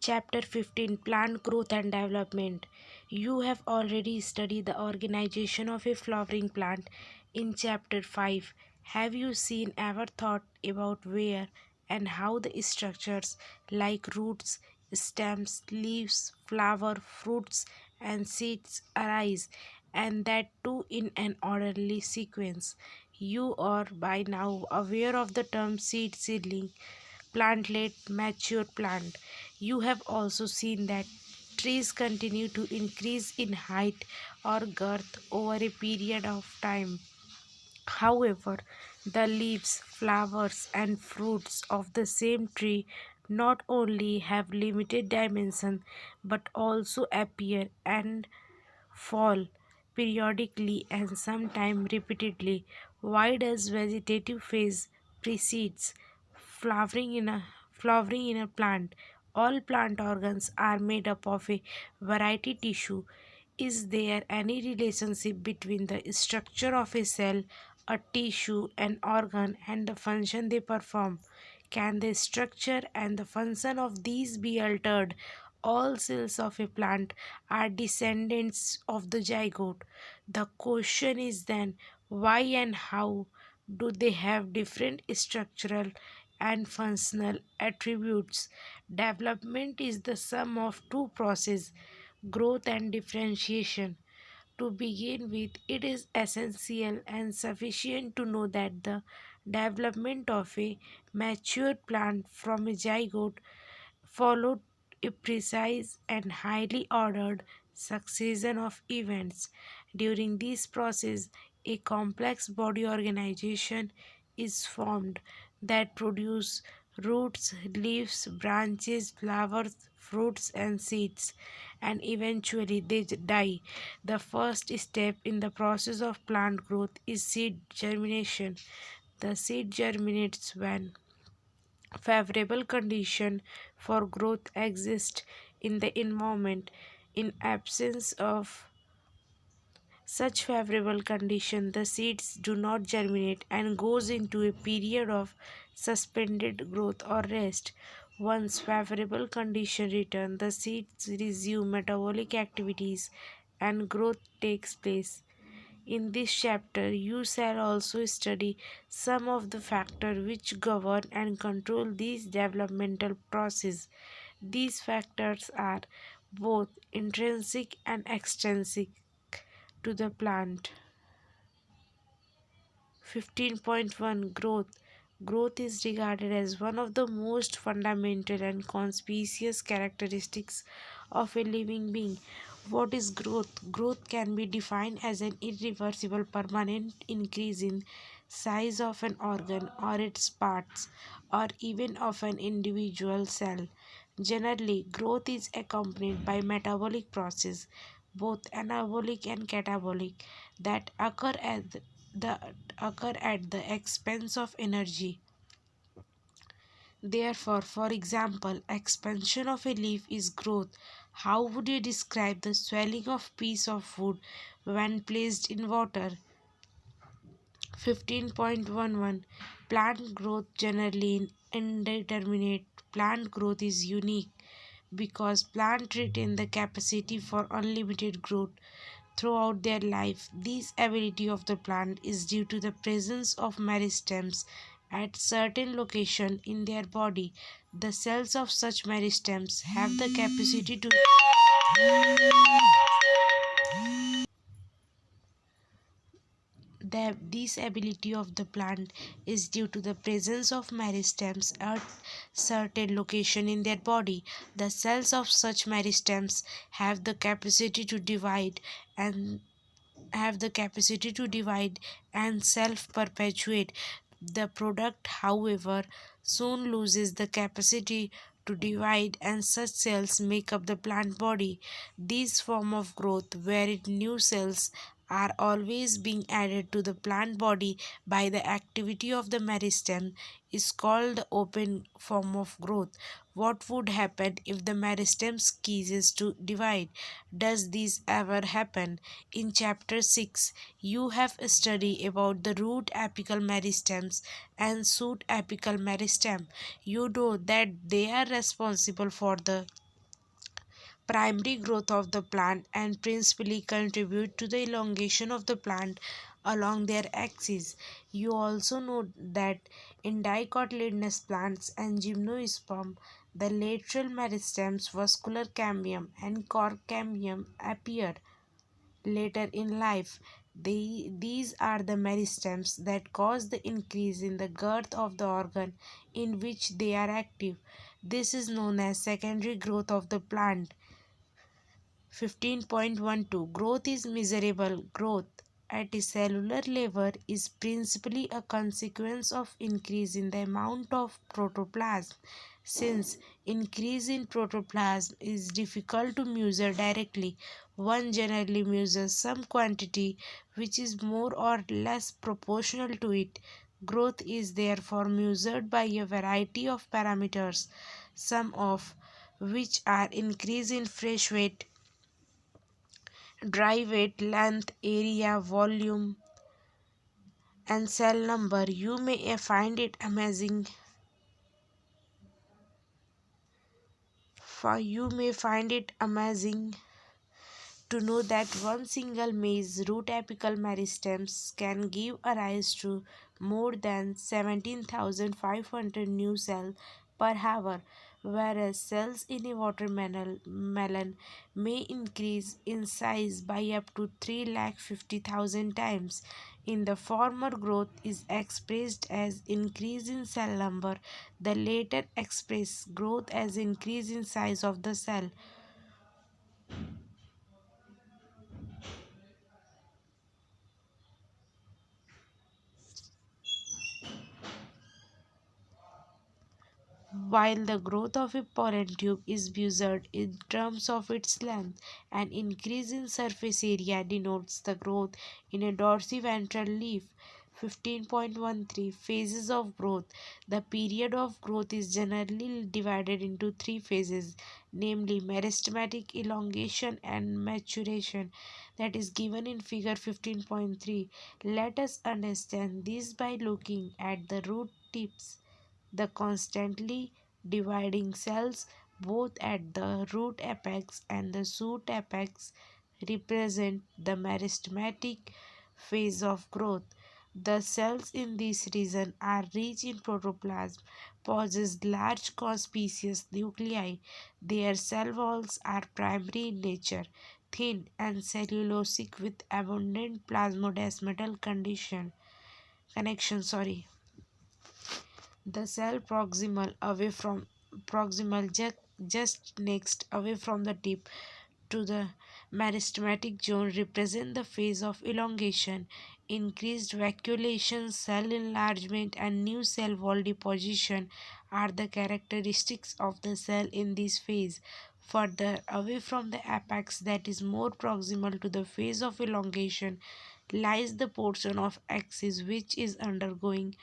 Chapter 15, Plant Growth and Development. You have already studied the organization of a flowering plant in Chapter 5. Have you seen ever thought about where and how the structures like roots, stems, leaves, flower, fruits, and seeds arise, and that too in an orderly sequence? You are by now aware of the term seedling, plantlet, mature plant. You have also seen that trees continue to increase in height or girth over a period of time. However, the leaves, flowers, and fruits of the same tree not only have limited dimension but also appear and fall periodically and sometimes repeatedly. Why does vegetative phase precedes flowering in a plant? All plant organs are made up of a variety tissue. Is there any relationship between the structure of a cell, a tissue, an organ, and the function they perform? Can the structure and the function of these be altered? All cells of a plant are descendants of the zygote. The question is then, why and how do they have different structural and functional attributes? Development is the sum of two processes, growth and differentiation. To begin with, it is essential and sufficient to know that the development of a mature plant from a zygote followed a precise and highly ordered succession of events. During this process, a complex body organization is formed that produce roots, leaves, branches, flowers, fruits, and seeds, and eventually they die. The first step in the process of plant growth is seed germination. The seed germinates when favorable condition for growth exist in the environment. In absence of such favorable condition, the seeds do not germinate and goes into a period of suspended growth or rest. Once favorable condition return, the seeds resume metabolic activities and growth takes place. In this chapter, you shall also study some of the factors which govern and control these developmental processes. These factors are both intrinsic and extrinsic to the plant. 15.1, Growth. Growth is regarded as one of the most fundamental and conspicuous characteristics of a living being. What is growth? Growth can be defined as an irreversible permanent increase in size of an organ or its parts, or even of an individual cell. Generally, growth is accompanied by metabolic process, both anabolic and catabolic, that the occur at the expense of energy. Therefore, for example, expansion of a leaf is growth. How would you describe the swelling of piece of wood when placed in water? 15.11, Plant growth. Generally indeterminate, plant growth is unique because plants retain the capacity for unlimited growth throughout their life. This ability of the plant is due to the presence of meristems at certain location in their body. The cells of such meristems have the capacity to this ability of the plant is due to the presence of meristems at certain location in their body. The cells of such meristems have the capacity to divide and self perpetuate. The product, however, soon loses the capacity to divide, and such cells make up the plant body. This form of growth, wherein new cells are always being added to the plant body by the activity of the meristem, is called the open form of growth. What would happen if the meristem ceases to divide? Does this ever happen? In chapter 6, you have studied about the root apical meristems and shoot apical meristem. You know that they are responsible for the primary growth of the plant and principally contribute to the elongation of the plant along their axis. You also note that in dicotyledonous plants and gymnosperm, the lateral meristems, vascular cambium, and cork cambium appear later in life. These are the meristems that cause the increase in the girth of the organ in which they are active. This is known as secondary growth of the plant. 15.12 Growth is measurable. Growth at a cellular level is principally a consequence of increase in the amount of protoplasm. Since increase in protoplasm is difficult to measure directly, one generally measures some quantity which is more or less proportional to it. Growth is therefore measured by a variety of parameters, some of which are increase in fresh weight, dry weight, length, area, volume, and cell number. You may find it amazing to know that one single maize root apical meristems can give rise to more than 17,500 new cells per hour, whereas cells in a watermelon may increase in size by up to 350,000 times. In the former, growth is expressed as increase in cell number, the latter express growth as increase in size of the cell. While the growth of a pollen tube is measured in terms of its length, an increase in surface area denotes the growth in a dorsiventral leaf. 15.13 Phases of growth. The period of growth is generally divided into three phases, namely meristematic elongation and maturation, that is given in figure 15.3. Let us understand this by looking at the root tips, the constantly dividing cells both at the root apex and the shoot apex represent the meristematic phase of growth. The cells in this region are rich in protoplasm, possess large conspicuous nuclei. Their cell walls are primary in nature, thin and cellulosic with abundant plasmodesmatal connection. The cell just next away from the tip to the meristematic zone represent the phase of elongation. Increased vacuolation, cell enlargement, and new cell wall deposition are the characteristics of the cell in this phase. Further away from the apex, that is more proximal to the phase of elongation, lies the portion of axis which is undergoing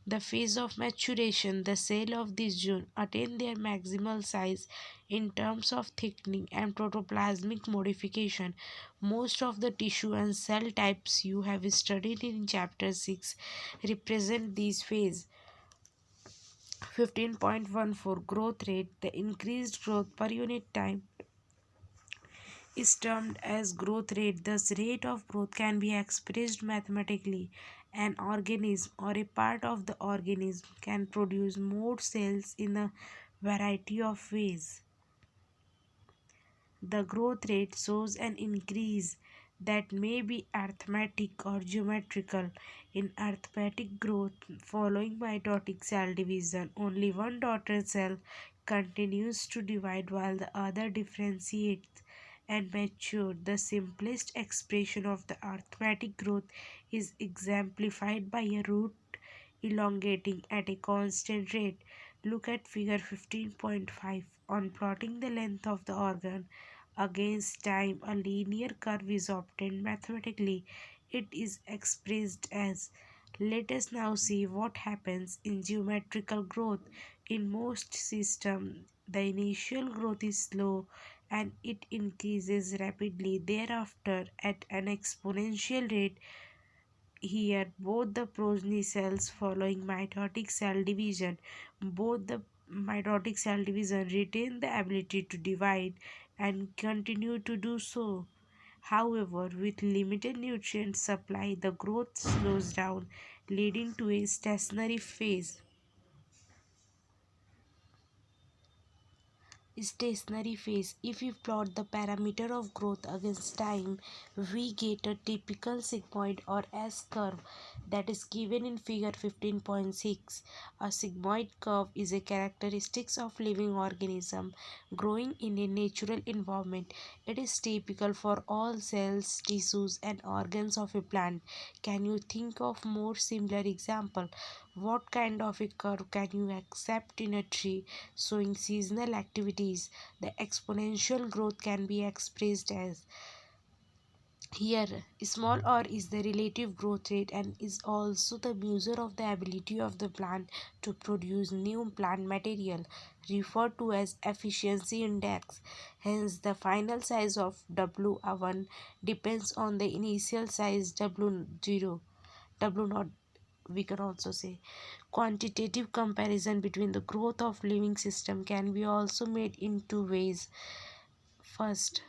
the phase of maturation. The cells of this zone attain their maximal size in terms of thickening and protoplasmic modification. Most of the tissue and cell types you have studied in chapter 6 represent these phases. 15.14 Growth rate. The increased growth per unit time is termed as growth rate. Thus, rate of growth can be expressed mathematically. An organism or a part of the organism can produce more cells in a variety of ways. The growth rate shows an increase that may be arithmetic or geometrical. In arithmetic growth following mitotic cell division, only one daughter cell continues to divide while the other differentiates and matures. The simplest expression of the arithmetic growth is exemplified by a root elongating at a constant rate. Look at figure 15.5. On plotting the length of the organ against time, a linear curve is obtained mathematically. It is expressed as. Let us now see what happens in geometrical growth. In most systems, the initial growth is slow and it increases rapidly thereafter at an exponential rate. Here, both the progeny cells following both the mitotic cell division retain the ability to divide and continue to do so. However, with limited nutrient supply, the growth slows down, leading to a stationary phase. Stationary phase. If we plot the parameter of growth against time, we get a typical sigmoid or S curve that is given in figure 15.6. A sigmoid curve is a characteristic of living organism growing in a natural environment. It is typical for all cells, tissues and organs of a plant. Can you think of more similar example? What kind of a curve can you accept in a tree showing seasonal activities? The exponential growth can be expressed as here small r is the relative growth rate and is also the measure of the ability of the plant to produce new plant material, referred to as efficiency index. Hence the final size of w1 depends on the initial size w0, w0, we can also say. Quantitative comparison between the growth of living system can be also made in two ways. First,